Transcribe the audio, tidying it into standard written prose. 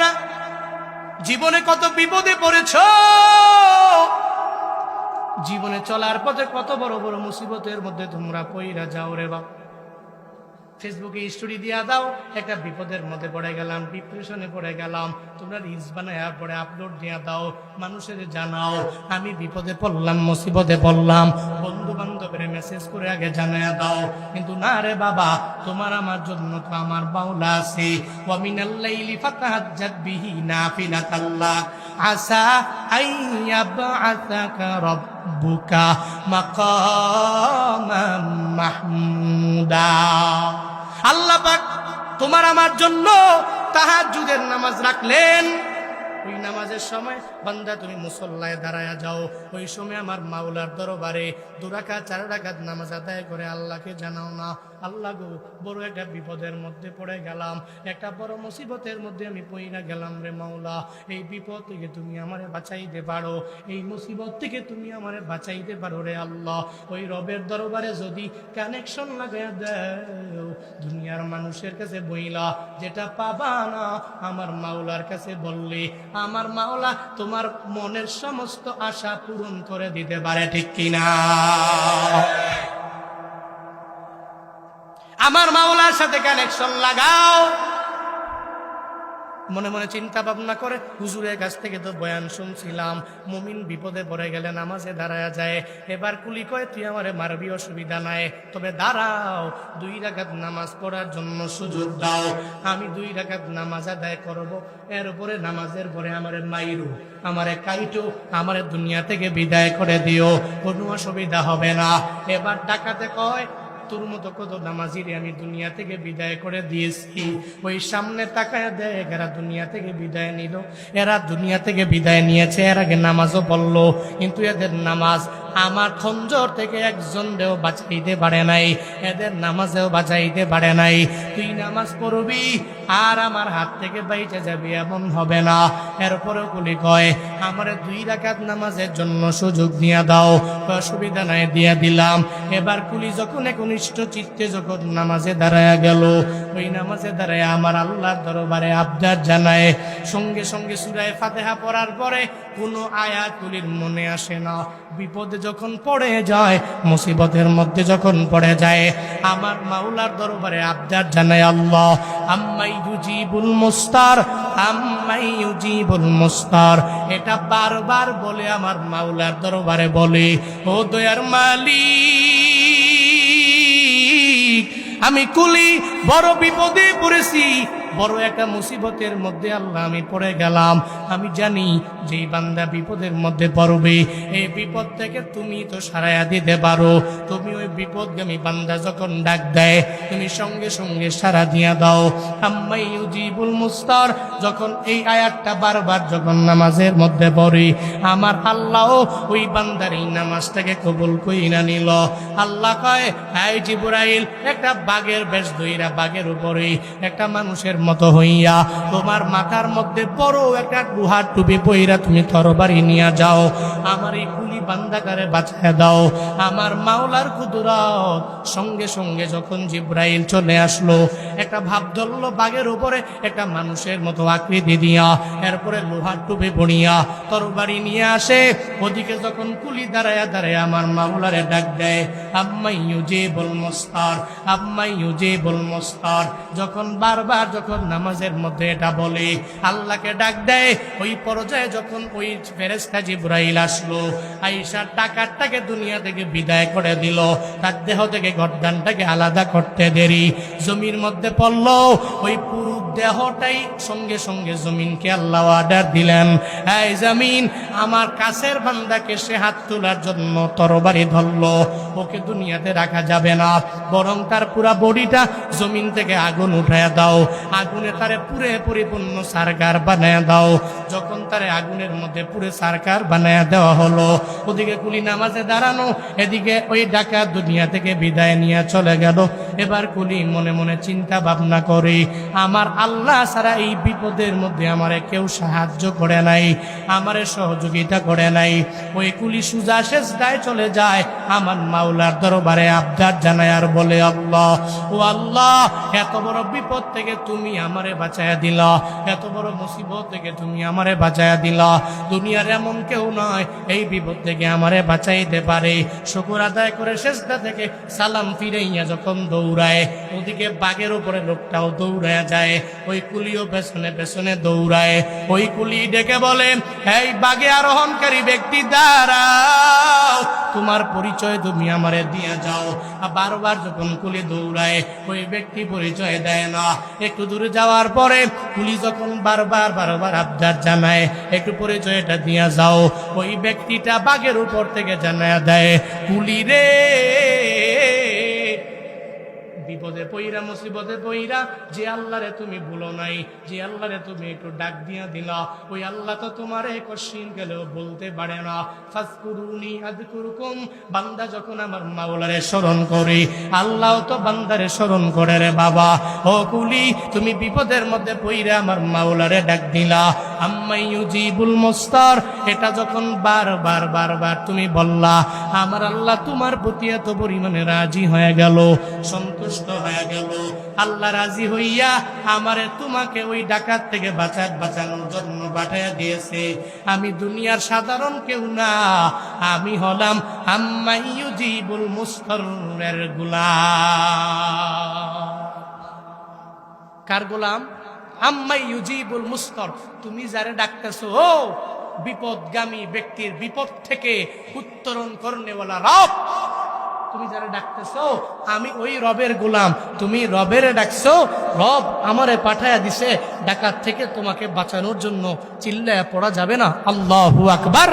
বাচ্চারা জীবনে কত বিপদে পড়েছ, জীবনে চলার পথে কত বড় বড় মুসিবতের মধ্যে তোমরা পইরা যাও রে বাবা। ফেসবুকে স্টোরি দিয়া দাও, একটা বিপদের মধ্যে পড়ে গেলাম, ডিপ্রেশনে পড়ে গেলাম, তোমরা রিলস বানায় পরে আপলোড দিয়া দাও, মানুষের জানাও আমি বিপদে পড়লাম, মুসিবতে পড়লাম, বন্ধু বান্ধবের মেসেজ করে আগে জানায় দাও। কিন্তু না রে বাবা, তোমার আমার জন্য তো আমার মাওলা আছে। ওয়া মিনাল লাইলি ফাতাহাজ্জাত বিহি নাফিলাতাল্লাহ আসা আইয়াবআসাকা রাব্বুকা মাকামাম মাহমুদা। আল্লাহ পাক তোমার আমার জন্য তাহাজ্জুদের নামাজ রাখলেন। ওই নামাজের সময় বান্দা তুমি মুসল্লায় দাঁড়ায়া যাও, ওই সময় আমার মাওলার দরবারে 2 রাকাত 4 রাকাত নামাজ আদায় করে আল্লাহকে জানাও না, আল্লাহ গো বড় একটা বিপদের মধ্যে পড়ে গেলাম, একটা বড় মুসিবতের মধ্যে আমি পইরা গেলাম রে মাওলা, এই বিপদ থেকে তুমি আমারে বাঁচাইতে পারো, এই মুসিবত থেকে তুমি আমারে বাঁচাইতে পারো রে আল্লাহ। ওই রবের দরবারে যদি কানেকশন লাগাইয়া দাও, দুনিয়ার মানুষের কাছে বইলা যেটা পাবা না, আমার মাওলার কাছে বললে আমার মাওলা তোমার মনের সমস্ত আশা পূরণ করে দিতে পারে, ঠিক কিনা? আমার মাওলার সাথে কানেকশন লাগাও। মনে মনে চিন্তা ভাবনা করে হুজুরের কাছ থেকে তো বয়ান শুনছিলাম, মুমিন বিপদে পড়ে গেলে নামাজে দাঁড়ায়া যায়। এবার কুলি কয় তুই আমারে মারবি, অসুবিধা নাই, তবে দাঁড়াও 2 রাকাত নামাজ পড়ার জন্য সুযোগ দাও, আমি 2 রাকাত নামাজ আদায় করব, এর উপরে নামাজের পরে আমারে মাইরু, আমারে কাইটু, আমারে দুনিয়া থেকে বিদায় করে দিও, কোনো অসুবিধা হবে না। এবার ডাকাতে কয় তোর মতো কত নামাজিরে আমি দুনিয়া থেকে বিদায় করে দিয়েছি। ওই সামনে তাকায় দেয়, এরা দুনিয়া থেকে বিদায় নিল, এরা দুনিয়া থেকে বিদায় নিয়েছে, এর আগে নামাজও পড়লো, কিন্তু এদের নামাজ আমার খঞ্জর থেকে একজনও বাঁচাইতে পারে নাই, এদের নামাজেও বাঁচাইতে পারে নাই। তুই নামাজ পড়বি আর আমার হাত থেকে বাইচে যাবি এমন হবে না। এরপরেও কুলি কয় আমারে 2 রাকাত নামাজের জন্য সুযোগ দিয়া দাও, অসুবিধা নাই, দিয়া দিলাম। এবার কুলি যখন একনিষ্ঠ চিত্তে যখন নামাজে দাঁড়ায়া গেল, ওই নামাজে দাঁড়ায় আমার আল্লাহর দরবারে আবদার জানায়, সঙ্গে সঙ্গে সূরা ফাতিহা পড়ার পরে কোনো আয়াত কুলির মনে আসে না। বিপদে যখন পড়ে যায়, মুসিবতের মধ্যে যখন পড়ে যায়, আমার মাওলার দরবারে আবদার জানায় আল্লাহ আম্মাই ইউজিবুল মুস্তার, আম্মাই ইউজিবুল মুস্তার, এটা বারবার বলে আমার মাওলার দরবারে বলে, ও দয়ার মালিক আমি কুলি বড় বিপদে পড়েছি, বড় একটা মুসিবতের মধ্যে আল্লাহ আমি পড়ে গেলাম। আমি জানি যে বান্দা বিপদের মধ্যে পড়বে, এই বিপদ থেকে তুমি তো সারাইয়া দিতে পারো। তুমি ওই বিপদগামী বান্দা যখন ডাক দেয়, তুমি সঙ্গে সঙ্গে সারা দিয়া দাও। আম্মাই ইউজিবুল মুস্তার, যখন এই আয়াতটা বারবার যখন নামাজের মধ্যে পড়ি, আমার আল্লাহ ওই বান্দার এই নামাজটাকে কবুল কইরা নিল। আল্লাহ কয়, এই জিবরাইল, একটা বাঘের বেশ ধইরা বাঘের উপরে একটা মানুষের মতো হইয়া তোমার মাথার মধ্যে বড় একটা লোহার টুপি পইরা তুমি তরবারি নিয়ে যাও, আমার এই কুলি বান্দাকারে বাঁচায় দাও। আমার মাওলার কুদরত, সঙ্গে সঙ্গে যখন জিবরাইল চলে আসলো, একটা ভাব ধরলো বাঘের উপরে একটা মানুষের মতো আকৃতি দিয়া, এরপরে লোহার টুপি পড়িয়া তরবারি নিয়ে আসে। ওদিকে যখন কুলি দাঁড়ায়া দাঁড়ায় আমার মাওলারে ডাক দেয়, আম্মাই ইউজিবুল মুস্তার, আম্মাই ইউজিবুল মুস্তার, যখন বারবার যখন নামাজের মধ্যে এটা বলে আল্লাহকে ডাক দেয়, ওই পর্যায়ে যখন ওই ফেরেশতা জিবরাইল আসলো, আয়েশার টাকারটাকে দুনিয়া থেকে বিদায় করে দিল, তার দেহ থেকে গর্দানটাকে আলাদা করতে দেরি, জমির মধ্যে পড়লো, ওই পুরো দেহটাই সঙ্গে সঙ্গে জমিনকে আল্লাহ অর্ডার দিলেন, এই জমিন আমার কাছের বান্দাকে সে হাত তোলার জন্য তরবারি ধরলো, ওকে দুনিয়াতে রাখা যাবে না, বরং তার পুরা বডিটা জমিন থেকে আগুন উঠায়া দাও, আগুনে তারে পুরে পরিপূর্ণ সারকার বানায়া দাও। যখন তারে আগুনের মধ্যে পুরে সারকার বানায়া দেওয়া হলো, ওদিকে কুলি নামাজে দাঁড়ানো, এদিকে ওই ডাকাত দুনিয়া থেকে বিদায় নিয়ে চলে গেল। এবার কুলি মনে মনে চিন্তা ভাবনা করে, আমার আল্লাহ ছাড়া এই বিপদের মধ্যে আমারে কেউ সাহায্য করে নাই, আমারে সহযোগিতা করে নাই। ওই কুলি সুজা সেজদায় চলে যায়, আমার মাওলার দরবারে আবদার জানায় আর বলে, আল্লাহ ও আল্লাহ, এত বড় বিপদ থেকে তুমি তুমি আমারে বাঁচায়া দিলা, এত বড় মুসিবত থেকে তুমি আমারে বাঁচায়া দিলা। দুনিয়ার এমন কেউ নয় এই বিপদ থেকে আমারে বাঁচাইতে পারে। শুকর আদায় করে সেজদা থেকে সালাম ফিরাইয়া যখন দৌড়ায়, ওদিকে বাঘের উপরে লোকটাও দৌড়ায় যায়, ওই কুলিও পেছনে পেছনে দৌড়ায়। ওই কুলি ডেকে বলে, এই বাঘে আরোহণকারী ব্যক্তি দাঁড়াও, তোমার পরিচয় তুমি আমারে দিয়ে যাও। বারবার যখন কুলি দৌড়ায় ওই ব্যক্তি পরিচয় দেয় না। একটু দূরে যাওয়ার পরে কুলি যখন বারবার বারবার আবদার জানায়, একটু পরিচয়টা দিয়ে যাও, ওই ব্যক্তিটা বাঘের উপর থেকে জানায় দেয়, কুলি রে, বিপদে পইরা মুসিবতে পইরা যে আল্লাহরে তুমি ভুলো নাই, যে আল্লাহরে তুমি একটু ডাক দিয়া দিলা, ওই আল্লাহ তো তোমারে কশিন গেলেও বলতে পারে না। ফাজকুরুনি আযকুরকুম, বান্দা যখন আমার মাওলারে স্মরণ করে আল্লাহ তো বান্দারে স্মরণ করে রে বাবা। ও কুলি, তুমি বিপদের মধ্যে পইরা আমার মাওলারে ডাক দিলা, আম্মাই ইউজিবুল মুস্তার, এটা যখন বারবার বারবার তুমি বললা, আমার আল্লাহ তোমার প্রতি এত পরিমাণে রাজি হয়ে গেল, সন্তুষ্ট হয়ে গেল। আল্লাহ রাজি হইয়া আমারে তোমাকে ওই ডাকাত থেকে বাঁচানোর জন্য পাঠাইয়া দিয়েছে। আমি দুনিয়ার সাধারণ কেউ না, আমি হলাম আম্মাই ইউজিবুল মুস্তারের গোলাম। কার গোলাম? আম্মাই ইউজিবুল মুস্তার, তুমি যারে ডাকতেছো ও বিপদগামী ব্যক্তির বিপদ থেকে উত্তরণ করনেওয়ালা রব, তুমি যারা ডাকতেছো আমি ওই রবের গোলাম। তুমি রবের ডাকছো, রব আমারে পাঠায়া দিছে ডাকাত থেকে তোমাকে বাঁচানোর জন্য। চিল্লায়া পড়া যাবে না আল্লাহু আকবার।